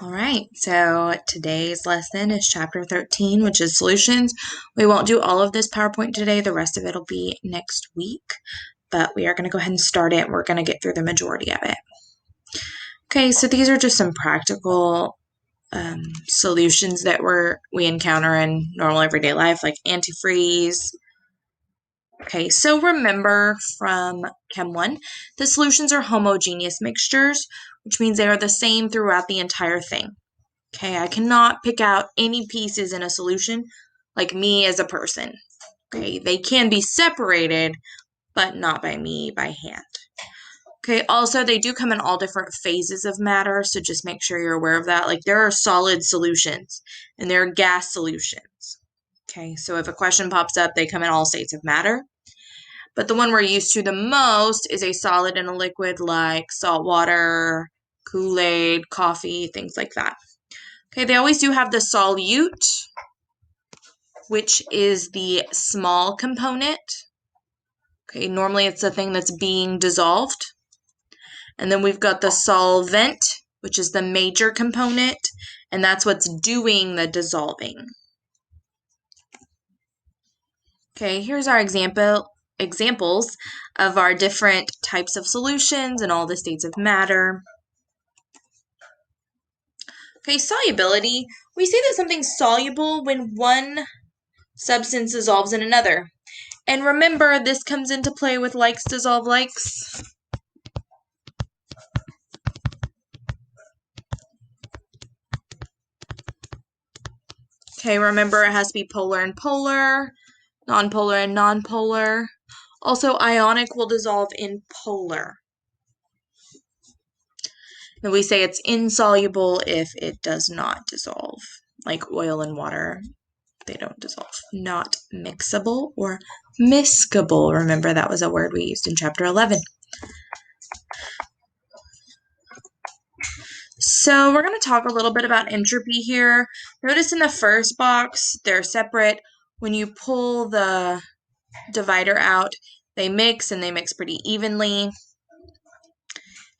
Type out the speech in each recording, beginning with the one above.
All right, so today's lesson is chapter 13, which is solutions. We won't do all of this PowerPoint today. The rest of it will be next week, but we are going to go ahead and start it. We're going to get through the majority of it. Okay, so these are just some practical solutions that we encounter in normal everyday life, like antifreeze. Okay, so remember from Chem 1, the solutions are homogeneous mixtures, which means they are the same throughout the entire thing. Okay, I cannot pick out any pieces in a solution like me as a person. Okay, they can be separated, but not by me by hand. Okay, also they do come in all different phases of matter, so just make sure you're aware of that. Like there are solid solutions and there are gas solutions. Okay, so if a question pops up, they come in all states of matter. But the one we're used to the most is a solid and a liquid like salt water, Kool-Aid, coffee, things like that. Okay, they always do have the solute, which is the small component. Okay, normally it's the thing that's being dissolved. And then we've got the solvent, which is the major component, and that's what's doing the dissolving. Okay, here's our examples of our different types of solutions and all the states of matter. Okay, solubility. We say that something's soluble when one substance dissolves in another. And remember, this comes into play with likes dissolve likes. Okay, remember it has to be polar and polar, nonpolar and nonpolar. Also, ionic will dissolve in polar. And we say it's insoluble if it does not dissolve, like oil and water. They don't dissolve. Not mixable or miscible. Remember, that was a word we used in chapter 11. So we're going to talk a little bit about entropy here. Notice in the first box, they're separate. When you pull the divider out, they mix and they mix pretty evenly.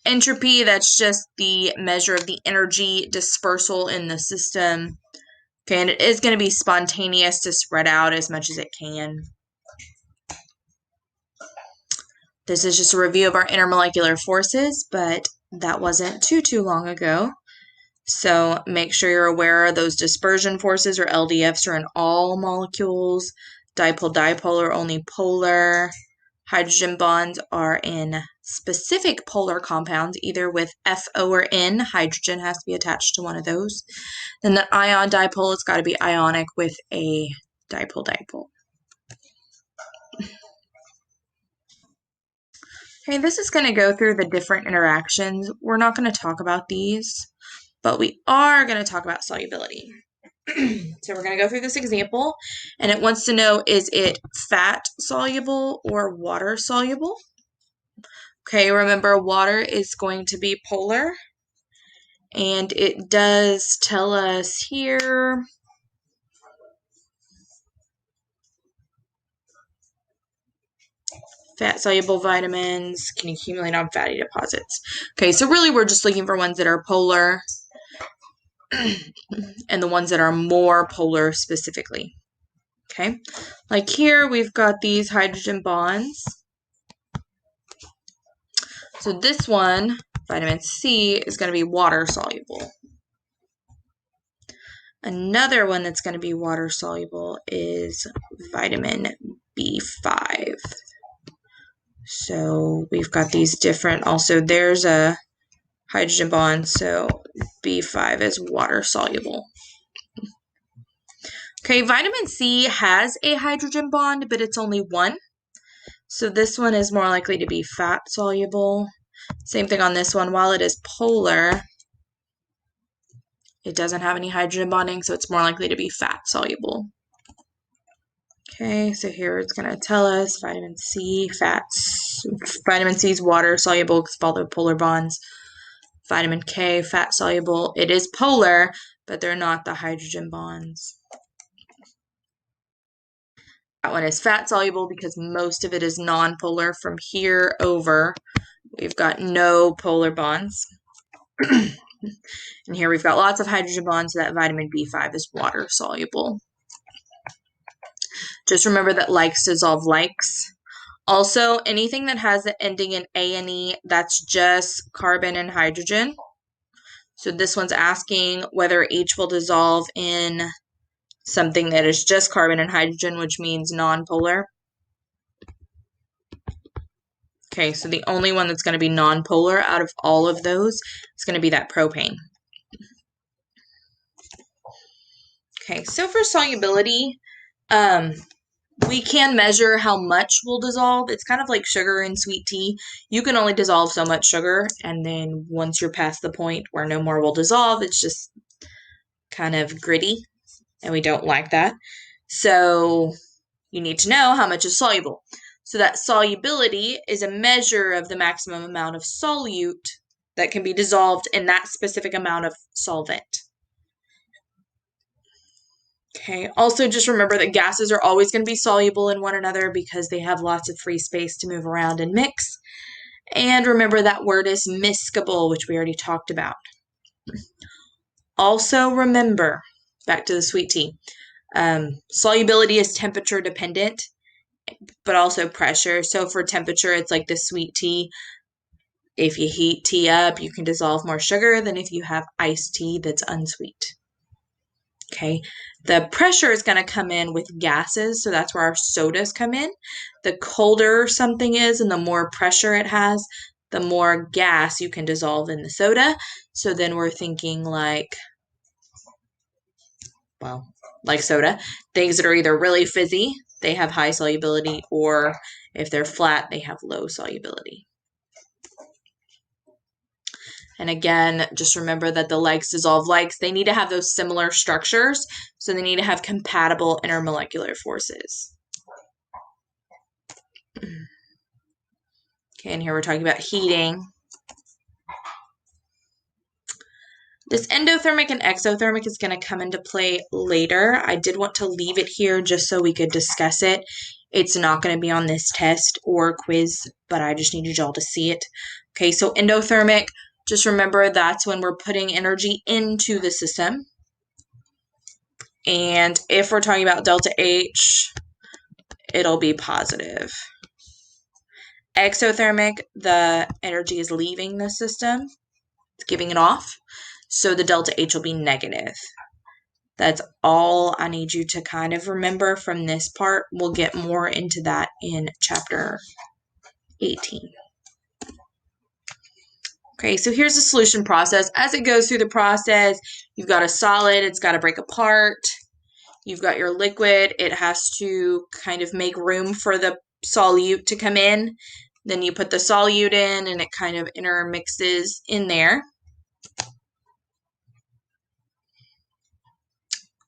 Entropy, that's just the measure of the energy dispersal in the system. Okay, and it is going to be spontaneous to spread out as much as it can. This is just a review of our intermolecular forces, but that wasn't too long ago. So make sure you're aware of those dispersion forces, or LDFs, are in all molecules. Dipole-dipole are only polar. Hydrogen bonds are in specific polar compounds, either with FO or N. Hydrogen has to be attached to one of those. Then the ion dipole, it's got to be ionic with a dipole-dipole. Okay, this is going to go through the different interactions. We're not going to talk about these, but we are going to talk about solubility. So we're going to go through this example, and it wants to know, is it fat soluble or water soluble? Okay, remember water is going to be polar, and it does tell us here fat-soluble vitamins can accumulate on fatty deposits. Okay, so really we're just looking for ones that are polar and the ones that are more polar specifically. Okay, like here we've got these hydrogen bonds. So this one, vitamin C, is going to be water soluble. Another one that's going to be water soluble is vitamin B5. So we've got these different, also there's a hydrogen bond, so B5 is water soluble. Okay, vitamin C has a hydrogen bond, but it's only one. So this one is more likely to be fat soluble. Same thing on this one. While it is polar, it doesn't have any hydrogen bonding, so it's more likely to be fat soluble. Okay, so here it's going to tell us vitamin C, fats. Vitamin C is water soluble because of all the polar bonds. Vitamin K, fat soluble. It is polar, but they're not the hydrogen bonds. That one is fat soluble because most of it is non-polar. From here over, we've got no polar bonds. And And here we've got lots of hydrogen bonds, so that vitamin B5 is water soluble. Just remember that likes dissolve likes. Also, anything that has the ending in A and E, that's just carbon and hydrogen. So this one's asking whether H will dissolve in something that is just carbon and hydrogen, which means nonpolar. Okay, so the only one that's going to be nonpolar out of all of those is going to be that propane. Okay, so for solubility, we can measure how much will dissolve. It's kind of like sugar in sweet tea. You can only dissolve so much sugar, and then once you're past the point where no more will dissolve, it's just kind of gritty, and we don't like that. So you need to know how much is soluble. So that solubility is a measure of the maximum amount of solute that can be dissolved in that specific amount of solvent. Okay, also just remember that gases are always going to be soluble in one another because they have lots of free space to move around and mix. And remember that word is miscible, which we already talked about. Also remember, back to the sweet tea, solubility is temperature dependent, but also pressure. So for temperature, it's like the sweet tea. If you heat tea up, you can dissolve more sugar than if you have iced tea that's unsweet. Okay, the pressure is going to come in with gases, so that's where our sodas come in. The colder something is and the more pressure it has, the more gas you can dissolve in the soda. So then we're thinking like soda. Things that are either really fizzy, they have high solubility, or if they're flat, they have low solubility. And again, just remember that the likes dissolve likes. They need to have those similar structures, so they need to have compatible intermolecular forces. Okay, and here we're talking about heating. This endothermic and exothermic is going to come into play later. I did want to leave it here just so we could discuss it. It's not going to be on this test or quiz, but I just needed y'all to see it. Okay, so endothermic, just remember that's when we're putting energy into the system. And if we're talking about delta H, it'll be positive. Exothermic, the energy is leaving the system. It's giving it off. So the delta H will be negative. That's all I need you to kind of remember from this part. We'll get more into that in chapter 18. Okay, so here's the solution process. As it goes through the process, you've got a solid, it's got to break apart. You've got your liquid, it has to kind of make room for the solute to come in. Then you put the solute in and it kind of intermixes in there.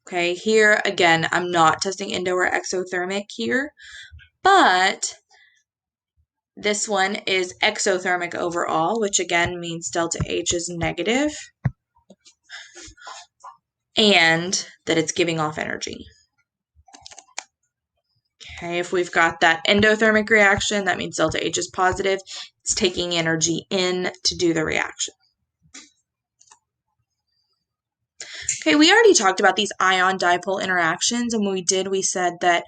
Okay, here again, I'm not testing endo or exothermic here, but this one is exothermic overall, which again means delta H is negative and that it's giving off energy. Okay, if we've got that endothermic reaction, that means delta H is positive. It's taking energy in to do the reaction. Okay, we already talked about these ion-dipole interactions, and when we did, we said that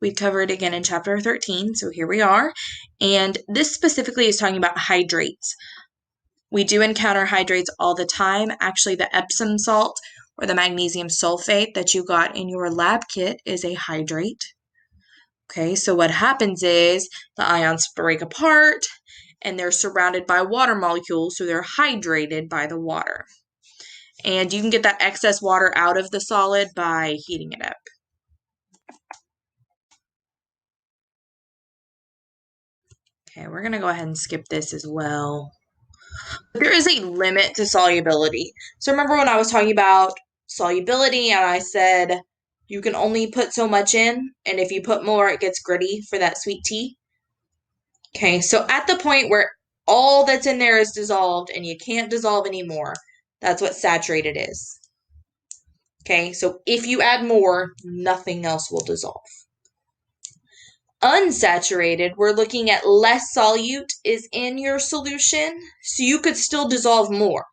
we covered again in chapter 13, so here we are. And this specifically is talking about hydrates. We do encounter hydrates all the time. Actually, the Epsom salt or the magnesium sulfate that you got in your lab kit is a hydrate. Okay, so what happens is the ions break apart and they're surrounded by water molecules, so they're hydrated by the water. And you can get that excess water out of the solid by heating it up. Okay, we're going to go ahead and skip this as well. There is a limit to solubility. So remember when I was talking about solubility and I said you can only put so much in, and if you put more, it gets gritty for that sweet tea? Okay, so at the point where all that's in there is dissolved and you can't dissolve anymore, that's what saturated is. Okay, so if you add more, nothing else will dissolve. Unsaturated, we're looking at less solute is in your solution, so you could still dissolve more.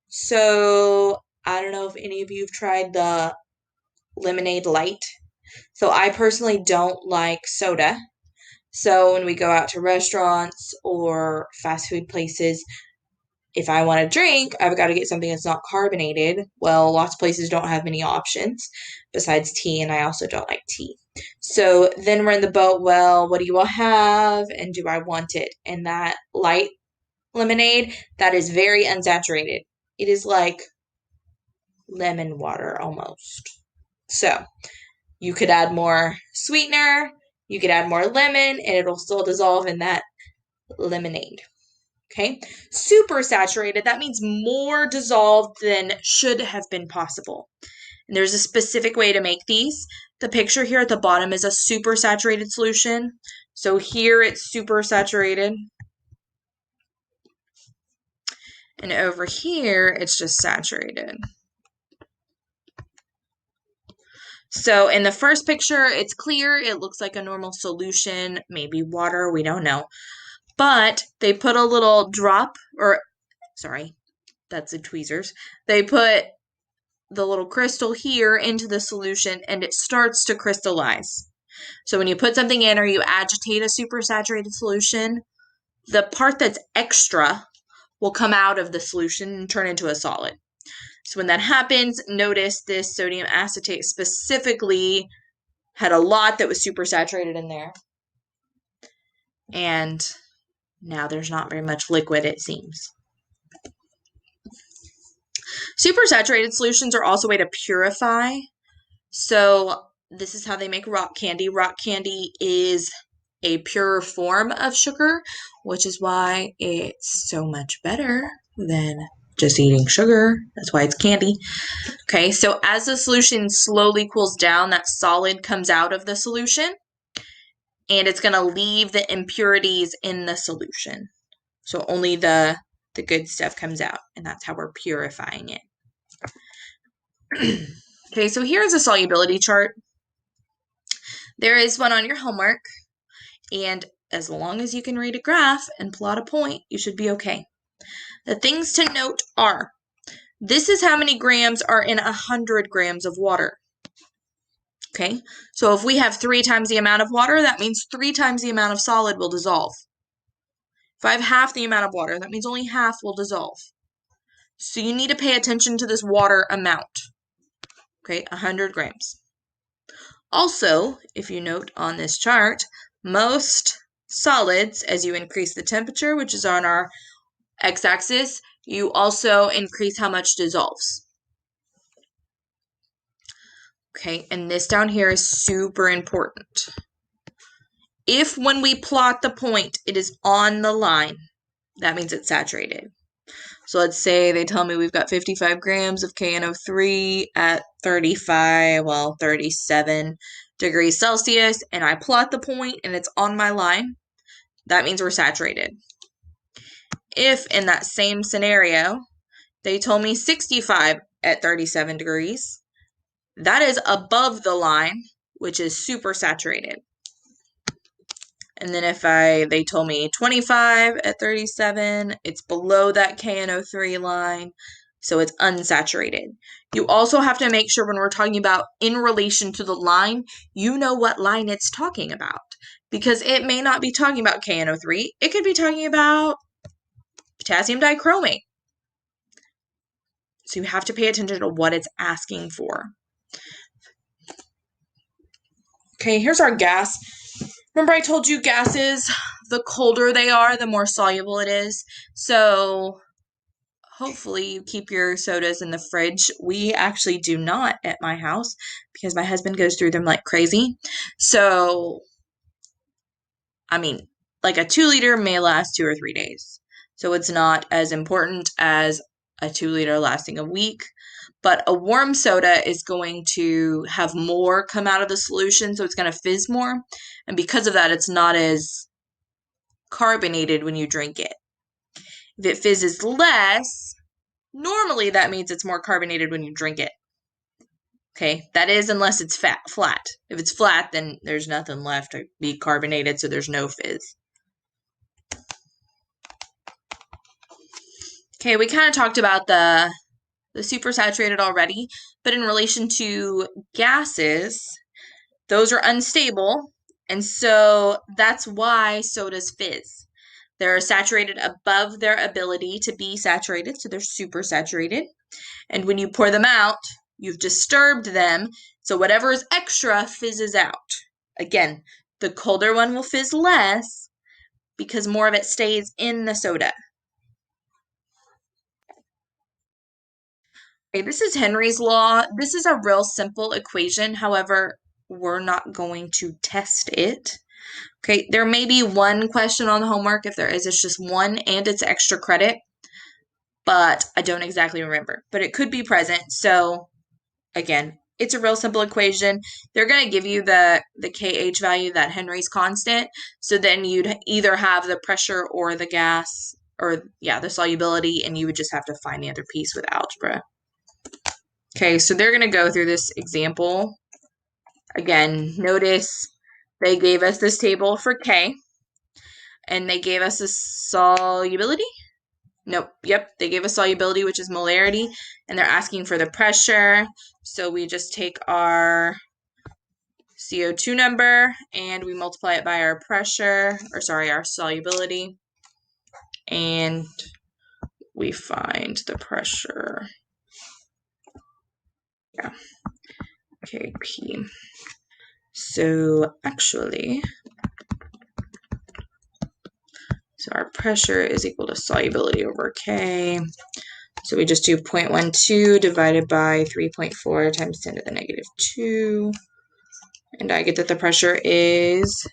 So I don't know if any of you have tried the lemonade light. So I personally don't like soda. So when we go out to restaurants or fast food places, if I want to drink, I've got to get something that's not carbonated. Well, lots of places don't have many options besides tea, and I also don't like tea. So then we're in the boat, well, what do you all have? And do I want it? And that light lemonade, that is very unsaturated. It is like lemon water almost. So you could add more sweetener, you could add more lemon, and it'll still dissolve in that lemonade. Okay, super saturated, that means more dissolved than should have been possible. And there's a specific way to make these. The picture here at the bottom is a super saturated solution. So here it's super saturated. And over here, it's just saturated. So in the first picture, it's clear. It looks like a normal solution, maybe water, we don't know. But they put a little drop, or sorry, that's the tweezers. They put the little crystal here into the solution and it starts to crystallize. So when you put something in or you agitate a supersaturated solution, the part that's extra will come out of the solution and turn into a solid. So when that happens, notice this sodium acetate specifically had a lot that was supersaturated in there. And now there's not very much liquid, it seems. Supersaturated solutions are also a way to purify. So this is how they make rock candy. Rock candy is a pure form of sugar, which is why it's so much better than just eating sugar. That's why it's candy. Okay, so as the solution slowly cools down, that solid comes out of the solution, and it's going to leave the impurities in the solution. So only the good stuff comes out, and that's how we're purifying it. Okay, so here's a solubility chart. There is one on your homework, and as long as you can read a graph and plot a point, you should be okay. The things to note are, this is how many grams are in 100 grams of water. Okay, so if we have 3 times the amount of water, that means 3 times the amount of solid will dissolve. If I have half the amount of water, that means only half will dissolve. So you need to pay attention to this water amount. Okay, 100 grams. Also, if you note on this chart, most solids, as you increase the temperature, which is on our x-axis, you also increase how much dissolves. Okay, and this down here is super important. If when we plot the point, it is on the line, that means it's saturated. So let's say they tell me we've got 55 grams of KNO3 at 37 degrees Celsius, and I plot the point and it's on my line, that means we're saturated. If in that same scenario, they told me 65 at 37 degrees, that is above the line, which is super saturated. And then if they told me 25 at 37, it's below that KNO3 line, so it's unsaturated. You also have to make sure when we're talking about in relation to the line, you know what line it's talking about. Because it may not be talking about KNO3, it could be talking about potassium dichromate. So you have to pay attention to what it's asking for. Okay, here's our gas. Remember I told you gases, the colder they are, the more soluble it is. So hopefully you keep your sodas in the fridge. We actually do not at my house because my husband goes through them like crazy. So, I mean, like a 2-liter may last 2 or 3 days. So it's not as important as a 2-liter lasting a week. But a warm soda is going to have more come out of the solution, so it's going to fizz more. And because of that, it's not as carbonated when you drink it. If it fizzes less, normally that means it's more carbonated when you drink it. Okay, that is unless it's flat. If it's flat, then there's nothing left to be carbonated, so there's no fizz. Okay, we kind of talked about the supersaturated already, but in relation to gases, those are unstable, and so that's why sodas fizz. They're saturated above their ability to be saturated, so they're supersaturated. And when you pour them out, you've disturbed them, so whatever is extra fizzes out. Again, the colder one will fizz less because more of it stays in the soda. Okay, this is Henry's law. This is a real simple equation. However, we're not going to test it. Okay, there may be one question on the homework. If there is, it's just one and it's extra credit, but I don't exactly remember. But it could be present. So again, it's a real simple equation. They're going to give you the KH value, that Henry's constant. So then you'd either have the pressure or the gas, or the solubility, and you would just have to find the other piece with algebra. Okay, so they're going to go through this example. Again, notice they gave us this table for K, and they gave us a solubility. Nope, yep, they gave us solubility, which is molarity, and they're asking for the pressure. So we just take our CO2 number and we multiply it by our pressure, our solubility, and we find the pressure. Yeah, Kp. So actually, our pressure is equal to solubility over K. So we just do 0.12 divided by 3.4 times 10 to the negative 2. And I get that the pressure is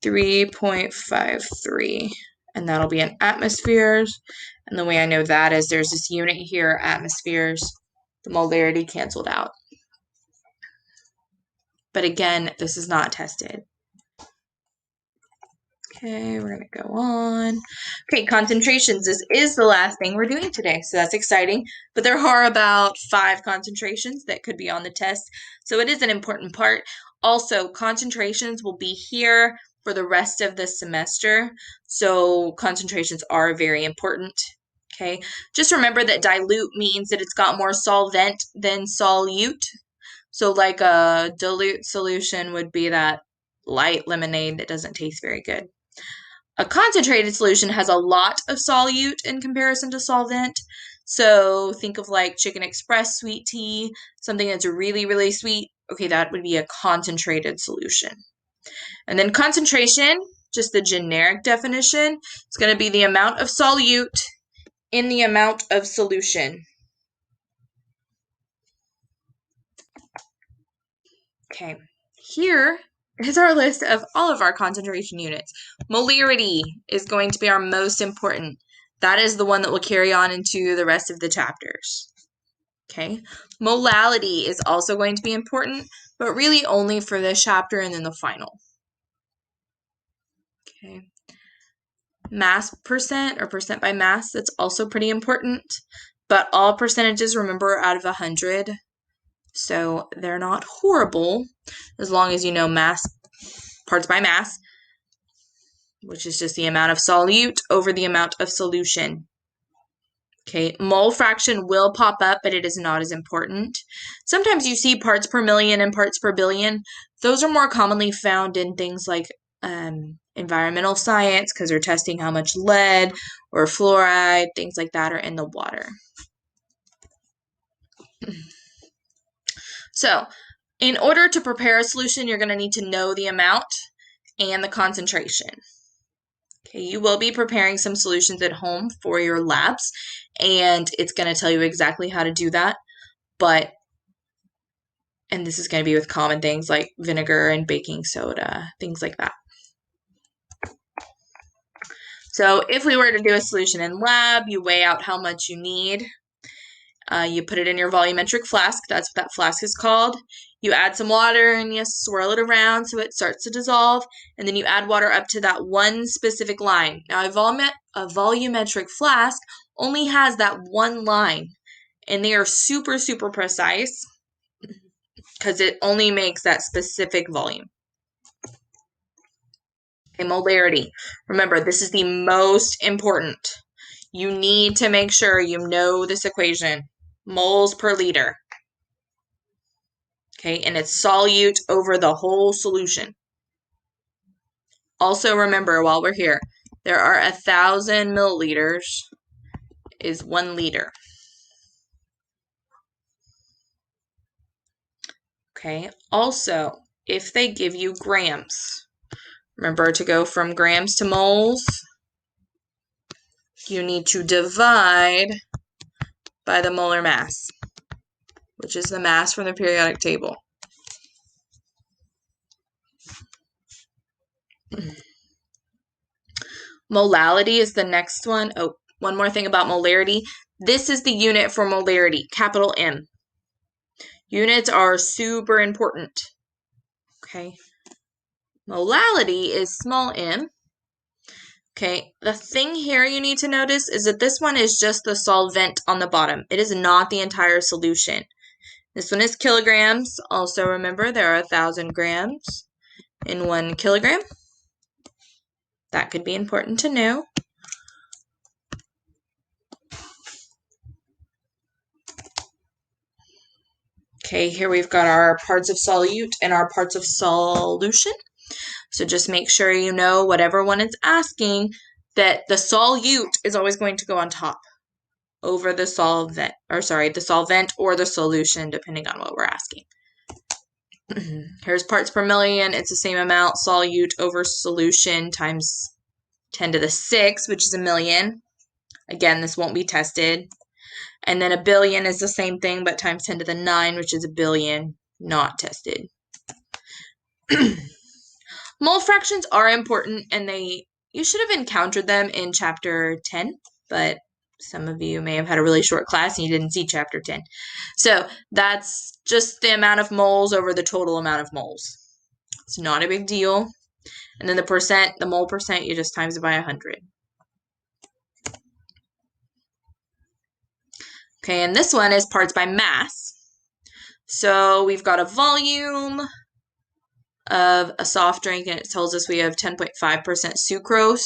3.53. And that'll be in atmospheres. And the way I know that is there's this unit here, atmospheres. The molarity canceled out. But again, this is not tested. Okay, we're going to go on. Okay, concentrations. This is the last thing we're doing today, so that's exciting. But there are about 5 concentrations that could be on the test, so it is an important part. Also, concentrations will be here for the rest of the semester, so concentrations are very important. Okay, just remember that dilute means that it's got more solvent than solute. So like a dilute solution would be that light lemonade that doesn't taste very good. A concentrated solution has a lot of solute in comparison to solvent. So think of like Chicken Express sweet tea, something that's really, really sweet. Okay, that would be a concentrated solution. And then concentration, just the generic definition, it's going to be the amount of solute in the amount of solution. Okay, here is our list of all of our concentration units. Molarity is going to be our most important. That is the one that will carry on into the rest of the chapters. Okay, molality is also going to be important, but really only for this chapter and then the final. Okay, mass percent or percent by mass, that's also pretty important, but all percentages, remember, are out of 100. So they're not horrible as long as you know mass, parts by mass, which is just the amount of solute over the amount of solution. Okay, mole fraction will pop up, but it is not as important. Sometimes you see parts per million and parts per billion. Those are more commonly found in things like environmental science because they're testing how much lead or fluoride, things like that, are in the water. So, in order to prepare a solution, you're going to need to know the amount and the concentration. Okay, you will be preparing some solutions at home for your labs, and it's going to tell you exactly how to do that. And this is going to be with common things like vinegar and baking soda, things like that. So if we were to do a solution in lab, you weigh out how much you need. You put it in your volumetric flask. That's what that flask is called. You add some water and you swirl it around so it starts to dissolve. And then you add water up to that one specific line. Now, a volumetric flask only has that one line. And they are super, super precise because it only makes that specific volume. Okay, molarity. Remember, this is the most important. you need to make sure you know this equation. Moles per liter. Okay, and it's solute over the whole solution. Also remember, while we're here, there are 1,000 milliliters is 1 liter. Okay, also, if they give you grams, remember to go from grams to moles, you need to divide by the molar mass, which is the mass from the periodic table. Molality is the next one. Oh, one more thing about molarity. This is the unit for molarity, capital M. Units are super important. Okay. Molality is small m. Okay, the thing here you need to notice is that this one is just the solvent on the bottom. It is not the entire solution. This one is kilograms. Also remember there are 1,000 grams in 1 kilogram. That could be important to know. Okay, here we've got our parts of solute and our parts of solution. So just make sure you know whatever one is asking that the solute is always going to go on top over the solvent, the solvent or the solution, depending on what we're asking. Here's parts per million. It's the same amount, solute over solution times 10 to the 6, which is a million. Again, this won't be tested. And then a billion is the same thing, but times 10 to the 9, which is a billion, not tested. Mole fractions are important, and you should have encountered them in chapter 10, but some of you may have had a really short class and you didn't see chapter 10. So that's just the amount of moles over the total amount of moles. It's not a big deal. And then the mole percent, you just times it by 100. Okay, and this one is parts by mass. So we've got a volume of a soft drink, and it tells us we have 10.5% sucrose,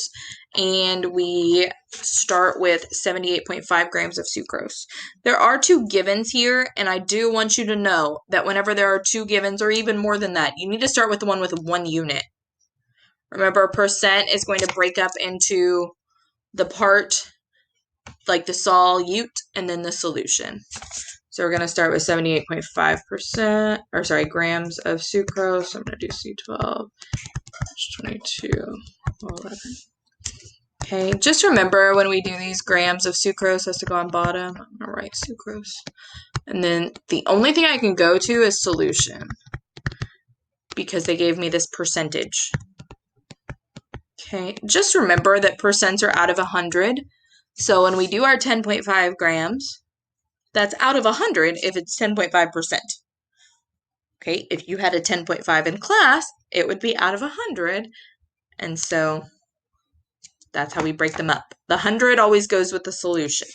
and we start with 78.5 grams of sucrose. There are 2 givens here, and I do want you to know that whenever there are 2 givens, or even more than that, you need to start with the one with 1 unit. Remember, percent is going to break up into the part, like the solute, and then the solution. So we're going to start with 78.5%, grams of sucrose. I'm going to do C12, 22, 11. Okay, just remember when we do these, grams of sucrose has to go on bottom. I'm going to write sucrose. And then the only thing I can go to is solution, because they gave me this percentage. Okay, just remember that percents are out of 100. So when we do our 10.5 grams, that's out of 100 if it's 10.5%. Okay, if you had a 10.5 in class, it would be out of 100. And so that's how we break them up. The 100 always goes with the solution.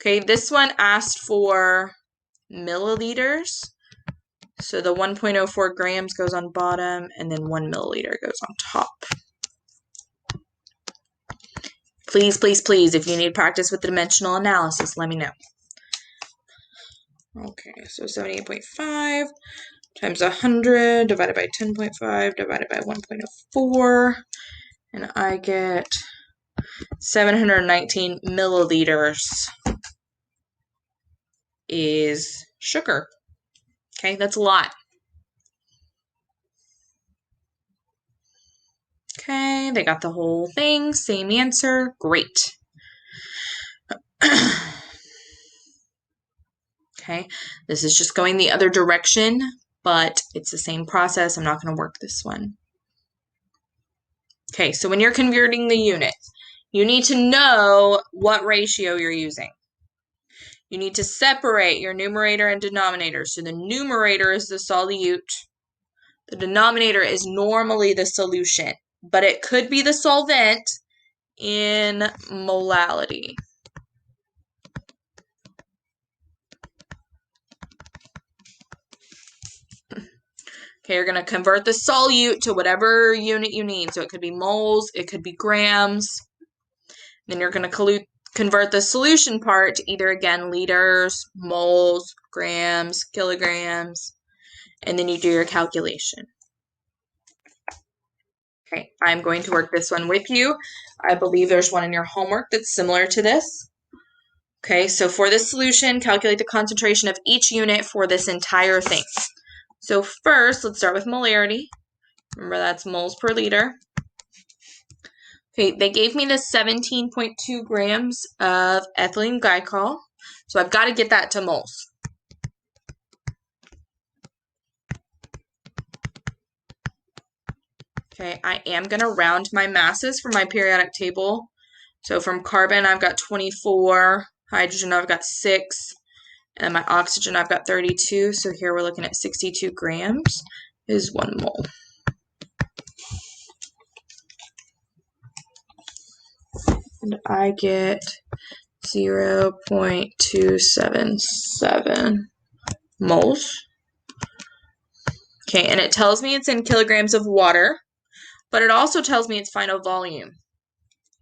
Okay, this one asked for milliliters. So the 1.04 grams goes on bottom, and then 1 milliliter goes on top. Please, please, please, if you need practice with the dimensional analysis, let me know. Okay, so 78.5 times 100 divided by 10.5 divided by 1.04, and I get 719 milliliters is sugar. Okay, that's a lot. Okay, they got the whole thing, same answer, great. Okay, this is just going the other direction, but it's the same process. I'm not going to work this one. Okay, so when you're converting the units, you need to know what ratio you're using. You need to separate your numerator and denominator. So the numerator is the solute. The denominator is normally the solution, but it could be the solvent in molality. Okay, you're going to convert the solute to whatever unit you need. So it could be moles, it could be grams. Then you're going to convert the solution part to either, again, liters, moles, grams, kilograms, and then you do your calculation. Okay, I'm going to work this one with you. I believe there's one in your homework that's similar to this. Okay, so for this solution, calculate the concentration of each unit for this entire thing. So first, let's start with molarity. Remember, that's moles per liter. Okay, they gave me the 17.2 grams of ethylene glycol. So I've got to get that to moles. Okay, I am going to round my masses for my periodic table. So from carbon, I've got 24. Hydrogen, I've got 6. And my oxygen, I've got 32. So here we're looking at 62 grams is 1 mole. And I get 0.277 moles. Okay, and it tells me it's in kilograms of water, but it also tells me its final volume.